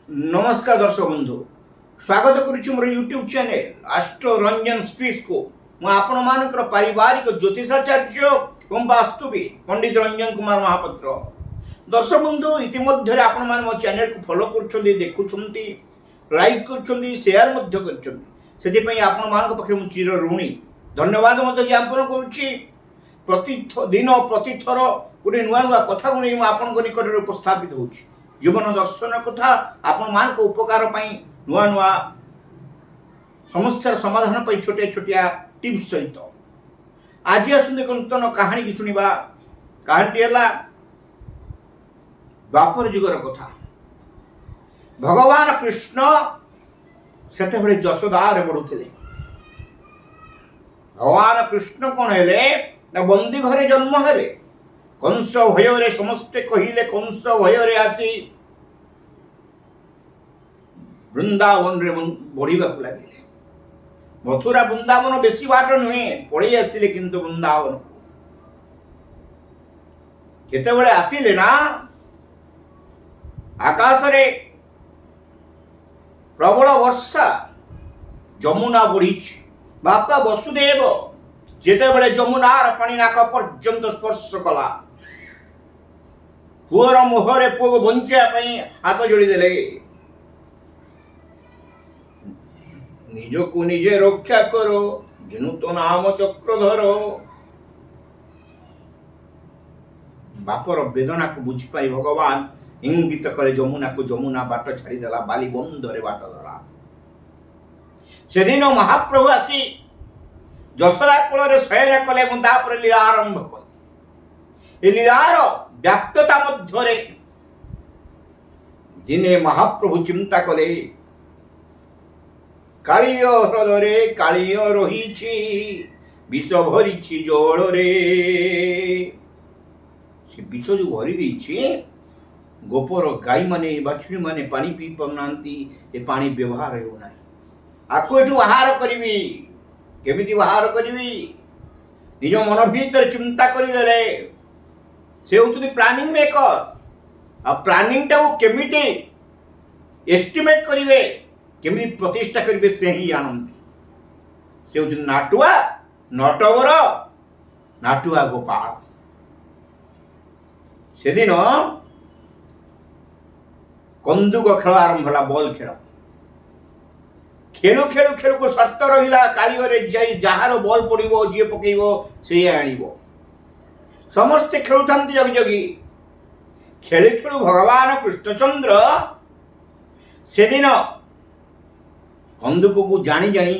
नमस्कार दर्शक बंधु, स्वागत करुच्ची मोर YouTube channel Astro Ranjan speech को आपण मानकर पारिवारिक ज्योतिषाचार्य एवं वास्तुविद पंडित रंजन कुमार महापात्र। दर्शक बंधु इतिमध्य आपण मान मो चैनल को फॉलो कर देखुंती, लाइक कर शेयर कर आपण मान पाखे मु चिर ऋणी धन्यवाद मत ज्ञापन करुच्ची। प्रतिदिन प्रतिथर गोटे नुआ नुआ कथा को नहीं आपण निकट उपस्थापित होची। जीवन दर्शन कथा आपण मान को उपकार पाई नुआ नुआ समस्या समाधान पाई छोटे छोटिया टिप्स सहित आज आसते एक नूतन कहानी की शुणा। कहानी है द्वापर जुगर कथा। भगवान कृष्ण से जशोदार बढ़ुले। भगवान कृष्ण कौन है बंदी घरे जन्म हेले। कंस भय समस्ते कहले कंस भय आसी वृंदावन रे बढ़िबा लगे। मथुरा वृंदावन बेसी बाट नुहे पड़े आसिले किंतु वृंदावन को केते आसिले ना आकाश रे प्रबल वर्षा जमुना बढ़ी। बापा वसुदेव जेते जमुनार पानी नाक पर्यंत स्पर्श कला पुअर मुहरे पुओ को बंचाई हाथ जोड़ी देले। निजको निजे रक्षा करो जेनु तो नाम चक्रधर। बापर वेदना को बुझी पाई भगवान इंगित करे जमुना को। जमुना बाट छाड़ीदेला बाली बंधरे बाट धरा। से दिन महाप्रभु आसी जशोदा कूल शयन कले तापर लीला आरंभ कले। लीलार व्याप्तता मध्य दिने महाप्रभु चिंता कले कालिय ह्रदरे कालिय रही विष भरी जल रे। से विष जो भरी देछि गोपर गाई माने बाछुरी माने पानी पी पाउनांती। ए पानी व्यवहार होना आको एठू आहार करिवि केमिति बाहर करी निज मन भीतर चिंता करदे। से होती प्लानिंग मेकर। आ प्लानिंग टा केमिति एस्टिमेट करिवे केमिति प्रतिष्ठा करिवे से ही जानती। से होती नाटुआ नटवर नाटुआ गोपाल। से दिन कंदुक खेल आरंभ होला। बॉल खेल खेलु खेलु खेलु को शर्त रहा कालीय जार बॉल पड़ो जी पकड़ से आण समस्ते खेलुता जगी जगी खेलु खेलु भगवान कृष्णचंद्र से दिन कंदुक को जानी जानी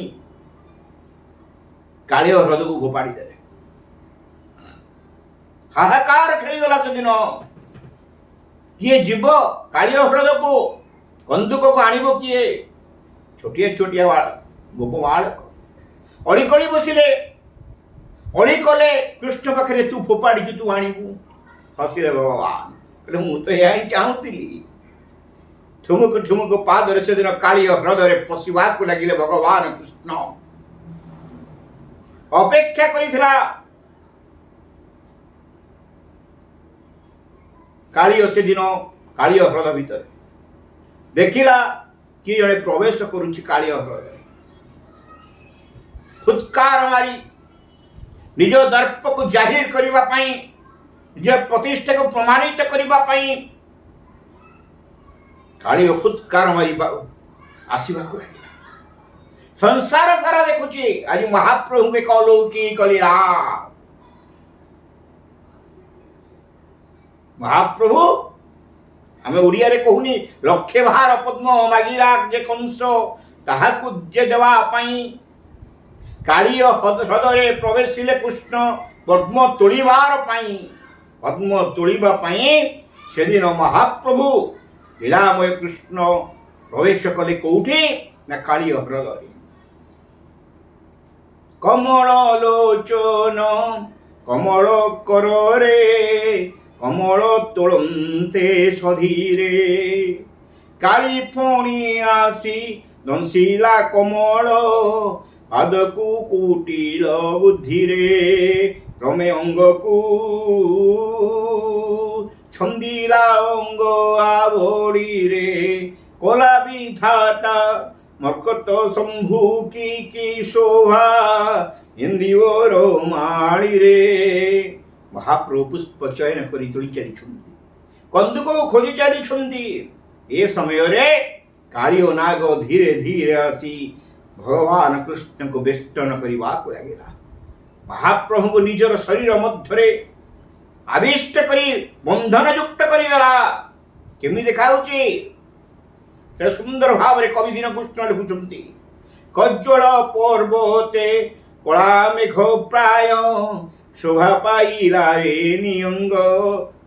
काली ह्रद को गोपाड़ी दे। हाहाकार खेलीगला से दिन किए जीव काली ह्रद को कंदुक को आणव किए छोटिया छोटिया गोप बालक अड़ी कली बसिले। अड़ी कले कृष्ण पाखे तू फोपाड़ी तू आणबू। हसिले भगवान कहले मु तो यही चाहूली। ठुमुक ठुमुक पादर से दिन काली ह्रदरे पशिवा को लगिले। भगवान कृष्ण अपेक्षा करिथिला काली से दिन काली ह्रद भीतर देखिला कि जड़े प्रवेश करुच्ची काली ह्रद। फुत्कार मारी निज दर्प को जाहिर करने निज प्रतिष्ठा को प्रमाणित करने काली फुत्कार मारी आसवा लगे। संसार सारा देखुची आज महाप्रभु के कलौकी कलीला। महाप्रभु आमे ओडिया रे कहूनी लक्षे भार पद्म मागिला जे कंस ताहाकु जे देवा पाई काली ह्रदरे प्रवेशिले कृष्ण पद्म तोड़ीबार पाई। पद्म तोड़ीबा पाई से दिन महाप्रभु लीलामय कृष्ण प्रवेश कले कोठी ना काली ह्रदरे। कमल लोचन कमल करे कमल तोड़ते सधीरे काली फणी आसी दंशिला कमल पाद को कुटिल बुद्धि रे क्रमे अंग को छंदिला अंग आवड़ी रे কলা বিধাতা মর্কত শম্ভু কি শোভা ইন্দিওর মাড়িরে। ମହାପ୍ରଭୁ ପୁଷ୍ପ ଚୟନ କରି ତୋଳି ଚାଲିଛନ୍ତି, କନ୍ଦୁକ ଖୋଜି ଚାଲିଛନ୍ତି। ଏ ସମୟରେ କାଳିଅ ନାଗ ଧୀରେ ଧୀରେ ଆସି ଭଗବାନ କୃଷ୍ଣଙ୍କୁ ବେଷ୍ଟନ କରିବାକୁ ଲାଗିଲା। ମହାପ୍ରଭୁଙ୍କୁ ନିଜର ଶରୀର ମଧ୍ୟରେ ଆବିଷ୍ଟ କରି ବନ୍ଧନ ଯୁକ୍ତ କରିଦେଲା। କେମିତି ଦେଖାଯାଉଛି? ସୁନ୍ଦର ଭାବରେ କବି ଦୀନକୃଷ୍ଣ ଲେଖୁଛନ୍ତି। କଜ୍ଜଳ ପର୍ବତେ କଳା ମେଘ ପ୍ରାୟ ଶୋଭା ପାଇଲା ଏ ନିଅଙ୍ଗ।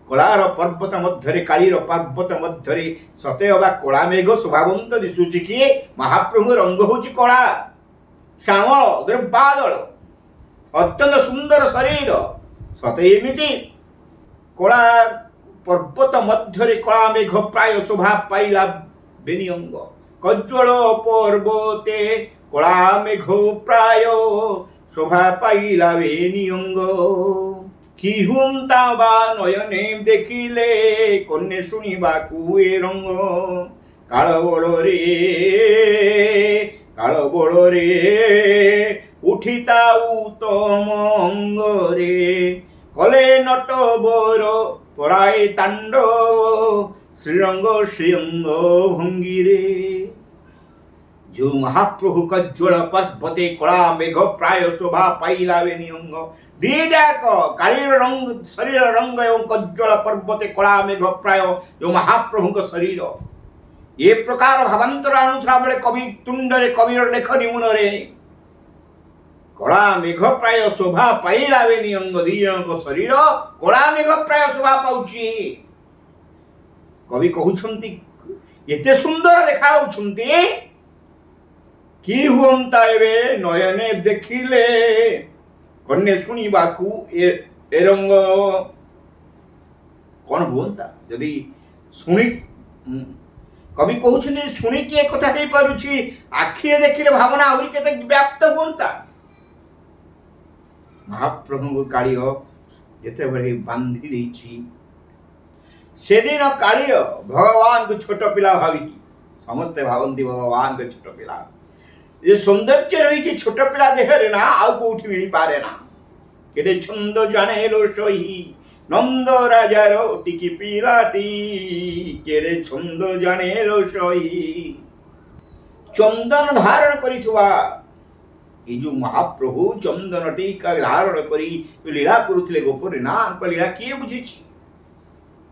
କଳାର ପର୍ବତ ମଧ୍ୟରେ, କାଳିର ପର୍ବତ ମଧ୍ୟରେ ସତେ ଅବା କଳା ମେଘ ଶୋଭାବନ୍ତ ଦିଶୁଛି। କି ମହାପ୍ରଭୁଙ୍କ ରଙ୍ଗ ହଉଛି କଳା, ଶ୍ୟାମଳ ବାଦଳ, ଅତ୍ୟନ୍ତ ସୁନ୍ଦର ଶରୀର। ସତେ ଏମିତି କଳା ପର୍ବତ ମଧ୍ୟରେ କଳା ମେଘ ପ୍ରାୟ ଶୋଭା ପାଇଲା ବେନିଅଙ୍ଗ। କଜ୍ଜଳ ପର୍ବତେ କଳା ମେଘ ପ୍ରାୟ শোভা পাইলা বেনিয়ঙ্গ। কি হুন্তা বা নয়নে দেখিলে কন্যে শুনিবাকু এ রঙ্গ। কাল বড় রে উঠিতা উত্তম অঙ্গরে। কলে নটবর পরায় তাণ্ডব শ্রীরঙ্গ শ্রীঅঙ্গ ভঙ্গিরে। जो महाप्रभु कज्ज्वल पर्वते कला मेघ प्राय शोभा पाइला बेनियंग। दीडाक कालीर रंग शरीर रंग एवं कज्ज्वल पर्वते कला मेघ प्राय जो महाप्रभु का शरीर ये प्रकार भावांतर अनुथला बेले कवि तुंडरे कविर लेख निमुनरे कला मेघ प्राय शोभा पाइला बेनियंग। दीजनक शरीर कला मेघ प्राय शोभा पाउची। कवि कहउछंती एते सुंदर देखाउछंती। কি হুমতা এবে নয়নে দেখিলে কন্যে শুনিবাকু এ রঙ্গ। কোন হুমতা যদি শুনি, কবি কହୁଛନ୍ତି শুনিকি ଏ କଥା ହେଇପାରୁଛି, ଆଖିରେ ଦେଖିଲେ ଭାବନା ଆହୁରି କେତେ ବ୍ୟାପ୍ତ ହୁଅନ୍ତା। ମହାପ୍ରଭୁଙ୍କୁ କାଳିଅ ଯେତେବେଳେ ବାନ୍ଧି ଦେଇଛି, ସେଦିନ କାଳିଅ ଭଗବାନଙ୍କୁ ଛୋଟ ପିଲା ଭାବିକି, ସମସ୍ତେ ଭାବନ୍ତି ଭଗବାନଙ୍କ ଛୋଟ ପିଲା। ये सौंदर्य रही छोट पिला देहरे ना आउ कोठी मिली पारे ना। केडे छंद जाने लो सही नंद राजार टिकी पिलाटी। केडे छंद जाने लो सही। चंदन धारण करिथुवा ए जो महाप्रभु चंदन टीका धारण करी लीला करुथिले गोपरे ना अंक लीला किए बुझिछि?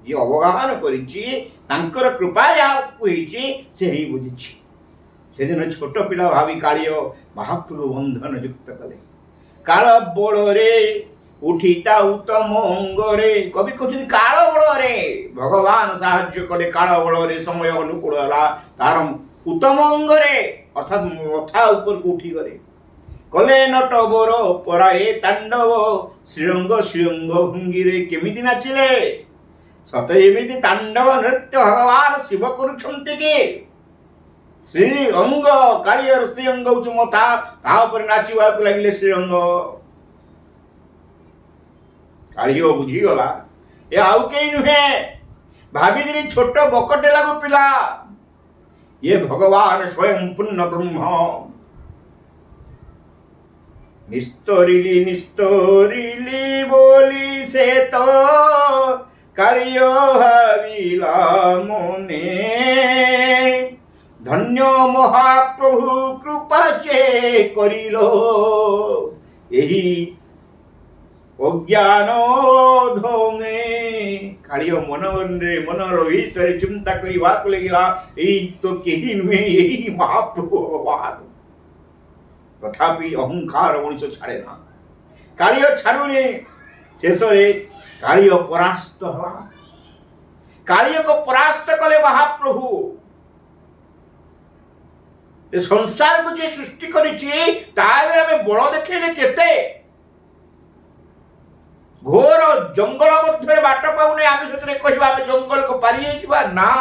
जे अवगाहन करिछि तांकर कृपा या होइछि से ही बुझिछि। सेदिन छोट पिला भावी कालिय महाप्रभु बंधन युक्त कले। काल बड़े उठिता उत्तम अंगरे। कवि कहते काल बड़े भगवान साहाय्य कले। काल बड़े समय अनुकूल होला तार उत्तम अंगरे अर्थात मथा ऊपर को उठी गले। कले नटबर पराए तांडव श्रीरंग श्रीअंग भंगिरे। केमिति नाचिले? सते एमिति तांडव नृत्य भगवान शिव करुछंती कि श्री अंग कालियर श्रीअंग हूँ मथा तापर नाचिबा को लगिले श्रीअंग। कालियो बुझीगला ए आउ केही नुहे, भाविदिली छोट बकटे लागू पिला, ये भगवान स्वयं पूर्ण ब्रह्म। निस्तोरिली बोली से तो कालियो भाविला मने। धन्य महाप्रभु कृपा चे करिलो एही अज्ञान धोंगे। कालियो मनर भीतर चिंता करिबा को लगिला एही तो केही नुहे, एही महाप्रभु भगवान। तथापि अहंकार मनुष्य छाड़े ना। कालियो छाड़ुनी। शेषरे कालियो परास्त हला। कालियो को परास्त कले महाप्रभु। संसार को जे सृष्टि करिछि तारे हमें बड़ देखैले केते। घोर जंगल मध्य बाट पाउने आमे सतरे कहिबा आमे जंगल को पारि जाइबा ना।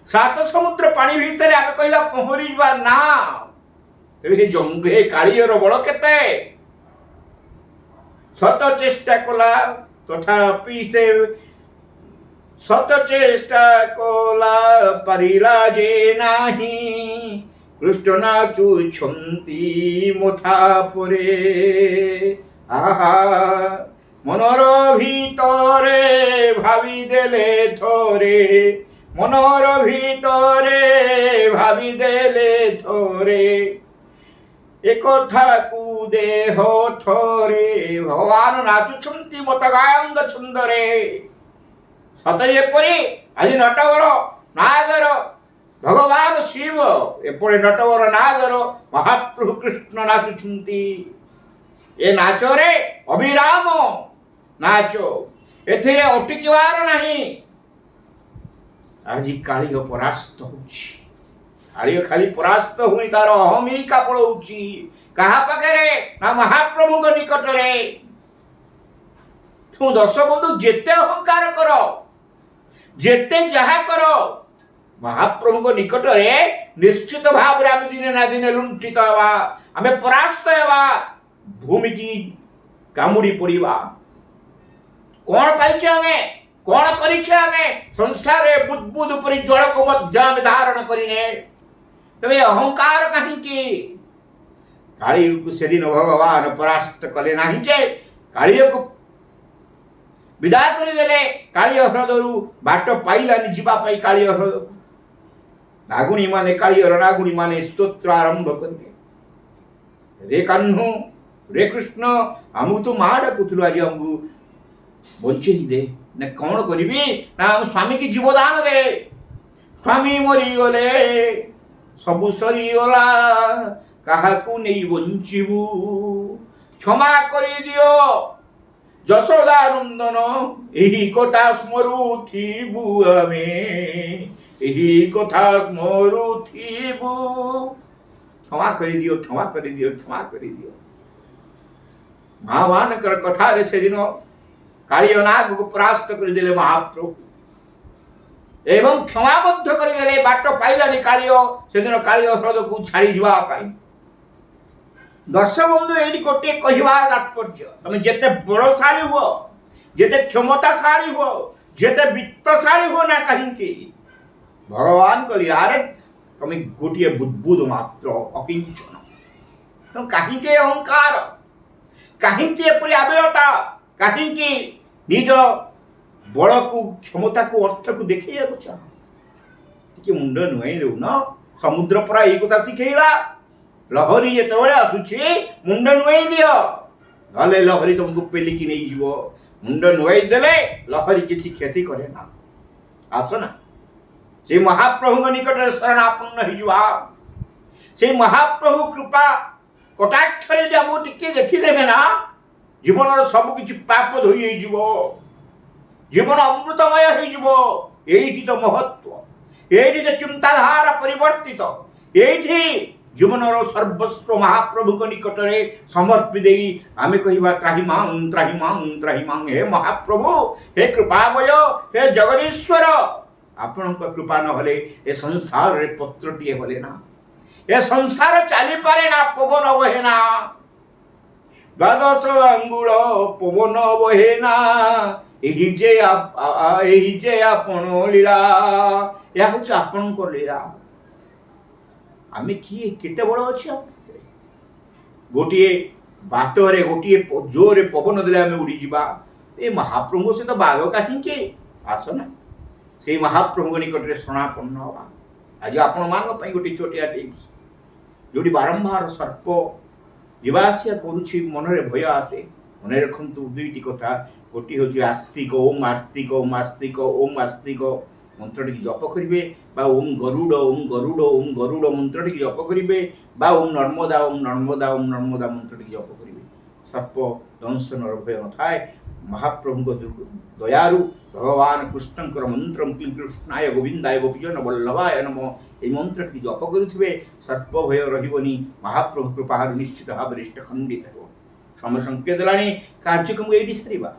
सात समुद्र पानी भीतर आमे कहिबा पहरी जाइबा ना। तेबे जंगे कालियर बड़ केते। शत चेष्टा कला तथापि से শত চেষ্টা কলা পারিলা যে নাহি, কৃষ্ণ নাচুছন্তি মথা পরে। আহা মনর ভিতরে ভাবি দেলে থরে, মনর ভিতরে ভাবি দেলে থরে, একথাকু দেহ থরে। ভগবান ନାଚୁଛନ୍ତି ମତ ଗାୟଙ୍ଗ ଛନ୍ଦରେ। ସତ ଏପରି ଆଜି ନଟବର ନାଗର ଭଗବାନ ଶିବ, ଏପରି ନଟବର ନାଗର ମହାପ୍ରଭୁ କୃଷ୍ଣ ନାଚୁଛନ୍ତି। ଏ ନାଚରେ ଅବିରାମ ନାଚ, ଏଥିରେ ଅଟକିବାର ନାହିଁ। ଆଜି କାଳିଅ ପରାସ୍ତ ହଉଛି। କାଳିଅ ଖାଲି ପରାସ୍ତ ହୁଏ, ତାର ଅହମିକା ପଳଉଛି। କାହା ପାଖରେ? ନା ମହାପ୍ରଭୁଙ୍କ ନିକଟରେ। ତୁ ଦର୍ଶବନ୍ଧୁ ଯେତେ ଅହଙ୍କାର କର, ଯେତେ ଯାହା କର, ମହାପ୍ରଭୁଙ୍କ ନିକଟରେ ନିଶ୍ଚିତ ଭାବରେ ଆମେ ଦିନେ ନା ଦିନେ ଲୁଣ୍ଠିତ ହେବା, ଆମେ ପରାସ୍ତ ହେବା, ଭୂମିକି କାମୁଡ଼ି ପଡ଼ିବା। କଣ ପାଇଛେ ଆମେ? କଣ କରିଛେ ଆମେ? ସଂସାରରେ ବୁଦ୍ବୁଦ ପରି ଜଳକୁ ମଧ୍ୟ ଆମେ ଧାରଣ କରିନେ। ତେବେ ଅହଙ୍କାର କାହିଁକି? କାଳିକୁ ସେଦିନ ଭଗବାନ ପରାସ୍ତ କଲେ ନାହିଁ ଯେ କାଳିକୁ ବିଦାୟ କରିଦେଲେ। କାଳିଅ ହ୍ରଦରୁ ବାଟ ପାଇଲାନି ଯିବା ପାଇଁ। କାଳିଅ ହ୍ରଦକୁ ନାଗୁଣୀ ମାନେ, କାଳିଅର ନାଗୁଣୀ ମାନେ ସ୍ତୋତ୍ର ଆରମ୍ଭ କରିବେ। ରେ କାହ୍ନୁ, ରେ କୃଷ୍ଣ, ଆମକୁ ତୁ ମା ଡାକୁଥିଲୁ, ଆଜି ଆମକୁ ବଞ୍ଚେଇ ଦେ। ନା କଣ କରିବି? ନା ଆମ ସ୍ୱାମୀକି ଜୀବଦାନ ଦେ। ସ୍ୱାମୀ ମରିଗଲେ, ସବୁ ସରିଗଲା, କାହାକୁ ନେଇ ବଞ୍ଚିବୁ? କ୍ଷମା କରିଦିଅ ଯଶୋଦା ନନ୍ଦନ, ଏହି କଥା ସ୍ମରୁଥିବୁ ଆମେ, ଏହି କଥା ସ୍ମରୁଥିବୁ। କ୍ଷମା କରିଦିଅ, କ୍ଷମା କରିଦିଅ, କ୍ଷମା କରିଦିଅ। ମା ମାନଙ୍କର କଥାରେ ସେଦିନ କାଳିଅ ନାଗକୁ ପରାସ୍ତ କରିଦେଲେ ମହାପ୍ରଭୁ ଏବଂ କ୍ଷମା ମଧ୍ୟ କରିଦେଲେ। ବାଟ ପାଇଲାନି କାଳିଅ ସେଦିନ କାଳିଅ ହ୍ରଦକୁ ଛାଡ଼ି ଯିବା ପାଇଁ। ଦର୍ଶବନ୍ଧୁ ଏଇଠି ଗୋଟିଏ କହିବାର ତାତ୍ପର୍ଯ୍ୟ, ତମେ ଯେତେ ବଳଶାଳୀ ହୁଅ, ଯେତେ କ୍ଷମତାଶାଳୀ ହୁଅ, ଯେତେ ବିତ୍ତଶାଳୀ ହୁଅ ନା କାହିଁକି, ଭଗବାନ କହିଲେ ତମେ ଗୋଟିଏ ବୁଦ୍ବୁଦ ମାତ୍ର, ଅକିଞ୍ଚନ। କାହିଁକି ଅହଙ୍କାର? କାହିଁକି ଏପରି ଆବିଳତା? କାହିଁକି ନିଜ ବଳକୁ, କ୍ଷମତାକୁ, ଅର୍ଥକୁ ଦେଖେଇବାକୁ ଚାହ? ଟିକେ ମୁଣ୍ଡ ନୁଆଇଁ ଦେଉନ। ସମୁଦ୍ର ପରା ଏଇ କଥା ଶିଖେଇଲା। ଲହରୀ ଯେତେବେଳେ ଆସୁଛି ମୁଣ୍ଡ ନୁଆଇ ଦିଅ, ନହେଲେ ଲହରୀ ତମକୁ ପେଲିକି ନେଇଯିବ। ମୁଣ୍ଡ ନୁଆଇ ଦେଲେ ଲହରୀ କିଛି କ୍ଷତି କରେ ନା। ଆସ ନା ସେଇ ମହାପ୍ରଭୁଙ୍କ ନିକଟରେ ଶରଣାପନ୍ନ ହେଇଯିବା। ସେଇ ମହାପ୍ରଭୁ କୃପା କଟାକ୍ଷରେ ଯଦି ଆମକୁ ଟିକେ ଦେଖିଦେବେ ନା, ଜୀବନର ସବୁ କିଛି ପାପ ଧୋଇ ହେଇଯିବ, ଜୀବନ ଅମୃତମୟ ହେଇଯିବ। ଏଇଠି ତ ମହତ୍ଵ, ଏଇଠି ତ ଚିନ୍ତାଧାରା ପରିବର୍ତ୍ତିତ, ଏଇଠି ଜୀବନର ସର୍ବସ୍ୱ ମହାପ୍ରଭୁଙ୍କ ନିକଟରେ ସମର୍ପି ଦେଇ ଆମେ କହିବା ତ୍ରାହିମାଂ ତ୍ରାହିମାଂ ତ୍ରାହିମାଂ। ହେ ମହାପ୍ରଭୁ, ହେ କୃପାମୟ, ହେ ଜଗଦୀଶ୍ୱର, ଆପଣଙ୍କ କୃପା ନହେଲେ ଏ ସଂସାରରେ ପତ୍ରଟିଏ ହଲେ ନା, ଏ ସଂସାର ଚାଲିପାରେ ନା, ପବନ ବହେ ନା। ଦ୍ୱାଦଶ ଆଙ୍ଗୁଳ ପବନ ବହେ ନା, ଏହି ଯେ ଆପଣ ଲୀଳା। ଏହା ହଉଛି ଆପଣଙ୍କ ଲୀଳା। ଆମେ କିଏ? କେତେ ବଳ ଅଛି ଆମ ପାଖରେ? ଗୋଟିଏ ବାଟରେ ଗୋଟିଏ ଜୋରରେ ପବନ ଦେଲେ ଆମେ ଉଡ଼ିଯିବା। ଏ ମହାପ୍ରଭୁଙ୍କ ସହିତ ବାଦ କାହିଁକି? ଆସ ନା ସେଇ ମହାପ୍ରଭୁଙ୍କ ନିକଟରେ ଶରଣାପନ୍ନ ହେବା। ଆଜି ଆପଣମାନଙ୍କ ପାଇଁ ଗୋଟିଏ ଛୋଟିଆ ଟିପ୍ସ, ଯୋଉଠି ବାରମ୍ବାର ସର୍ପ ଯିବା ଆସିବା କରୁଛି, ମନରେ ଭୟ ଆସେ। ମନେ ରଖନ୍ତୁ ଦୁଇଟି କଥା। ଗୋଟିଏ ହେଉଛି ଆସ୍ତିକ, ଓମ୍ ଆସ୍ତିକ, ଓମ୍ ଆସ୍ତିକ, ଓମ୍ ଆସ୍ତିକ ମନ୍ତ୍ରଟିକି ଜପ କରିବେ, ବା ଓମ୍ ଗରୁଡ଼, ଓମ୍ ଗରୁଡ଼, ଓମ୍ ଗରୁଡ଼ ମନ୍ତ୍ରଟିକି ଜପ କରିବେ, ବା ଓମ୍ ନର୍ମଦା, ଓମ୍ ନର୍ମଦା, ଓମ୍ ନର୍ମଦା ମନ୍ତ୍ରଟିକି ଜପ କରିବେ। ସର୍ପ ଦଂଶନର ଭୟ ନଥାଏ। ମହାପ୍ରଭୁଙ୍କ ଦୟାରୁ ଭଗବାନ କୃଷ୍ଣଙ୍କର ମନ୍ତ୍ର କୃଷ୍ଣାୟ ଗୋବିନ୍ଦାୟ ଗୋପୀଜନ ବଲ୍ଲଭାୟ ନମଃ, ଏହି ମନ୍ତ୍ରଟିକି ଜପ କରୁଥିବେ, ସର୍ପ ଭୟ ରହିବନି। ମହାପ୍ରଭୁ କୃପାରୁ ନିଶ୍ଚିତ ଭାବରେ ଇଷ୍ଟ ଖଣ୍ଡିତ ହେବ। ସମୟ ସଂକେତ ଦେଲାଣି, କାର୍ଯ୍ୟକ୍ରମ ଏଇଠି ସାରିବା।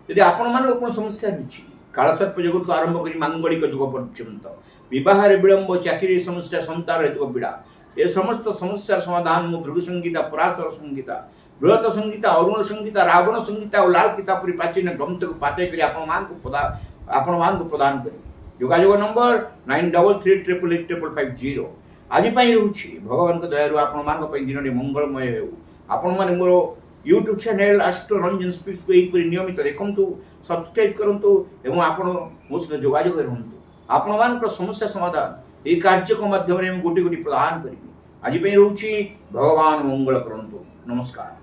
ଯଦି ଆପଣମାନଙ୍କ କ'ଣ ସମସ୍ୟା ରହିଛି, କାଳସର୍ପ ଯୋଗଠୁ ଆରମ୍ଭ କରି ମାଙ୍ଗଳିକ ଯୁଗ ପର୍ଯ୍ୟନ୍ତ, ବିବାହରେ ବିଳମ୍ବ, ଚାକିରି ସମସ୍ୟା, ସନ୍ତାନ ହେତୁ ପୀଡ଼ା, ଏ ସମସ୍ତ ସମସ୍ୟାର ସମାଧାନ ମୁଁ ଭୃଗୁ ସଂହିତା, ପରାଶର ସଂହିତା, ବୃହତ ସଂହିତା, ଅରୁଣ ସଂହିତା, ରାବଣ ସଂହିତା ଓ ଲାଲ କିତାବ ପରି ପ୍ରାଚୀନ ଗ୍ରନ୍ଥକୁ ପାଠେଇ କରି ଆପଣମାନଙ୍କୁ आपण मानक प्रदान करी जोगाजोग नंबर 9338885550 आज रोचे भगवान दयारू आपण मानक दिन मंगलमय हो आपण मैंने मोर YouTube channel Astro Ranjan speaks को यहीपरि नियमित देखु सब्सक्राइब करूँ और आपण मो सहित जोगाजोग रुहतु आपण मान समस्या समाधान ये कार्यक्रम माध्यम गोटे गोटे प्रदान करी आज रोचे भगवान मंगल करंतु नमस्कार।